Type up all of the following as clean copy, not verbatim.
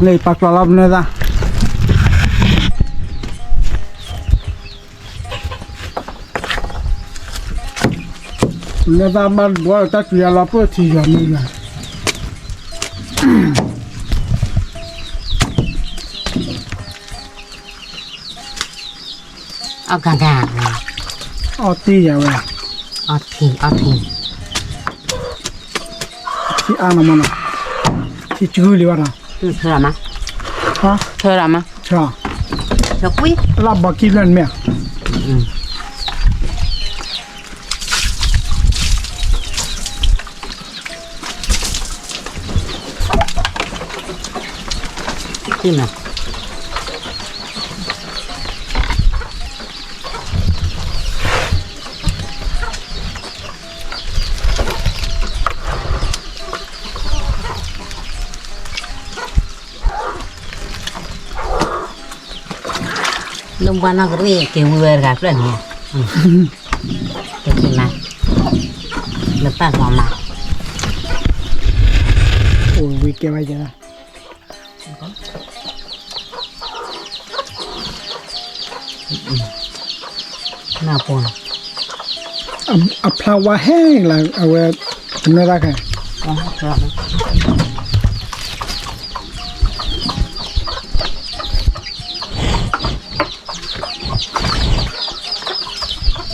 เลยปักกลับเนี่ยจ้ะเนี่ยจ้ะบ้านบัวตะเกียบเราเพื่อที่จะมีเงินเอากางๆเลยเอาตีอย่างไรเอาทีที่อ่านมันนะที่ชื่อเรียกว่าเธอมาฮะเธอมาใช่เธอคุยรับบักกี้เล่นไหมขึ้นมาลงบ้านนักเรียนเกี่ยวมือกับเพื่อนเนี่ยจะกินไหมเลือกตั้งมาโอ้ยวิกเก็บไว้จ้ะน่าปวดอับพลาวะแห้งหลังเอาไว้ทำอะไรได้กัน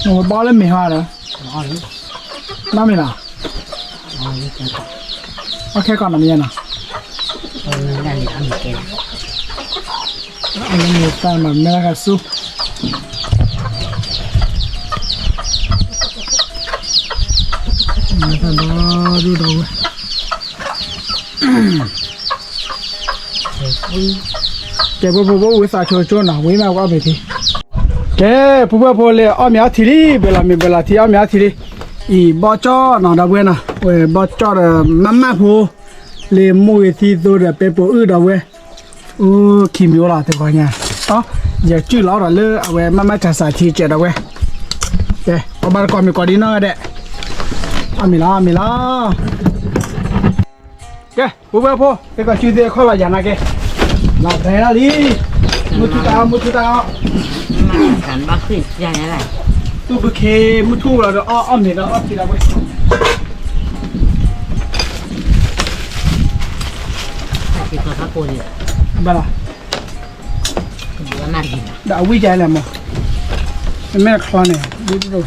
หนูบอลเล่นไม่ฮาร์ดเหรอน้ำไม่ล่ะโอเคก่อนนะมีนะได้เลยอันนี้เก่งอันนี้มีแต่แบบไม่ได้กันสู้มาทำดูดูแกพูดวิสาชนชนนะวิมาว่าไปทีแกพูดเลยอ้อมยาทีรีเวลามีเวลาที่อ้อมยาทีรีอีบอจ่อหนอดาวเวนะเว้ยบอจ่อมาพูเลยมวยที่ตัวเด็กเป็นปูดาวเวขี้มิวละแต่ก่อนเนี่ยอ๋ออย่าจื้อล้อหรอเลยเอาไว้มาจะใส่ทีเจ็ดเอาไว้แกเอาบ้านก่อนมีก่อนดีน้อยเด็กมีละแกพูแต่ก็ชื่อเด็กเข้ามาอย่างไรแกหลับไปแล้วดิมุทุตาฉันบ้าขึ้นยังไงล่ะตู้บุเคมุทุเราเดี๋ยวอ้อมเนี่ยเราอ้อมทีละเว้ยที่ตัวข้าปูนี่บ้าล่ะเดี๋ยวน่ากินเดี๋ยววิจัยแหละมั้งแม่คลอนเนี่ยดู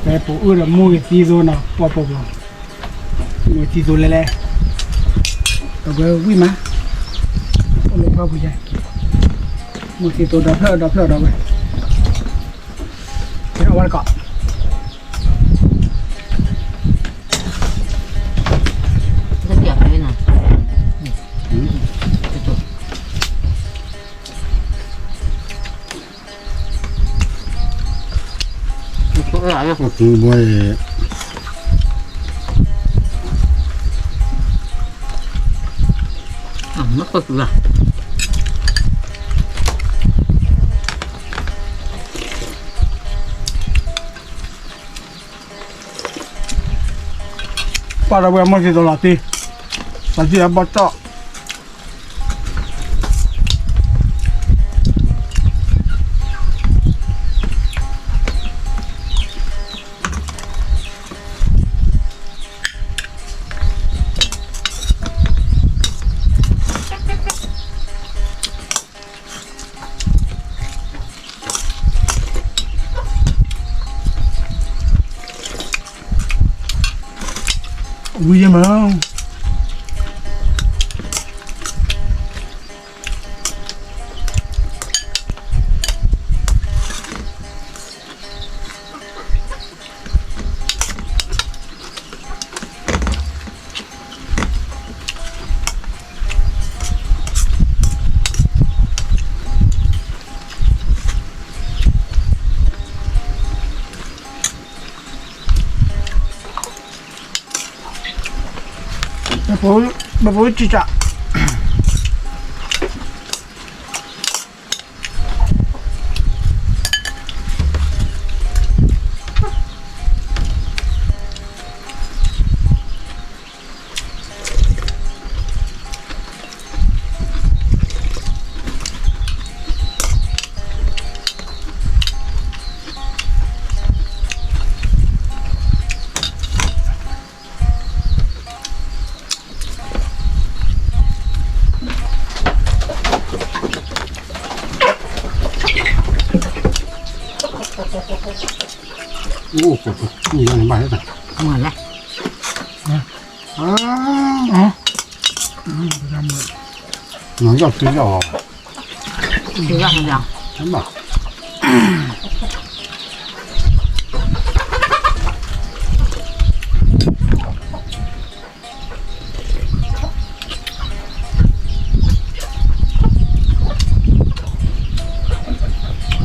แต่ปูเรามูที่โซนอ่ะปอมูที่โซนเลยเราไปวิ่งมาเอาลงเข้าผู้ใหญ่มูที่ตัวดับเพลิงเราไปเอาไว้ก่อนจะเกี่ยวไปหน่อยคือบ่อยไม่ค่อยกลัวปาระเวมันคือตัวละตีแต่ที่บอจ่อวิ่งมาแบบว่าจีจ่า โอ้โหนี่ยังไม่ได้ หมดแล้ว อ้า อ๋อ หนูจะซื้อหรอ คือยอดมันยัง ใช่ไหม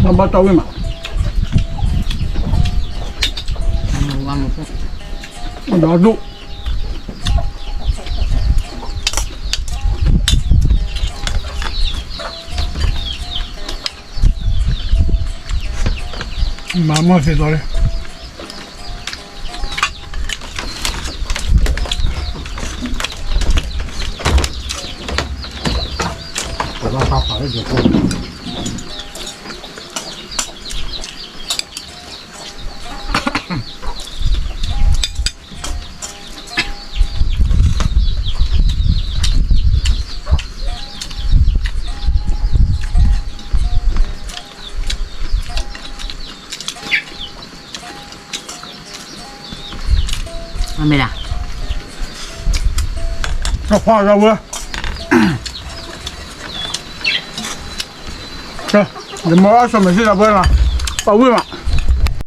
nó bao trâu với mà วันหมด nó dụ mà mua thì rồi đấyแต่ว่าข้าวขาวได้เดี๋ยว มันไม่ได้ nó khoa ra vừa rồi để mua xong mình sẽ ra vừa là bao vừa mà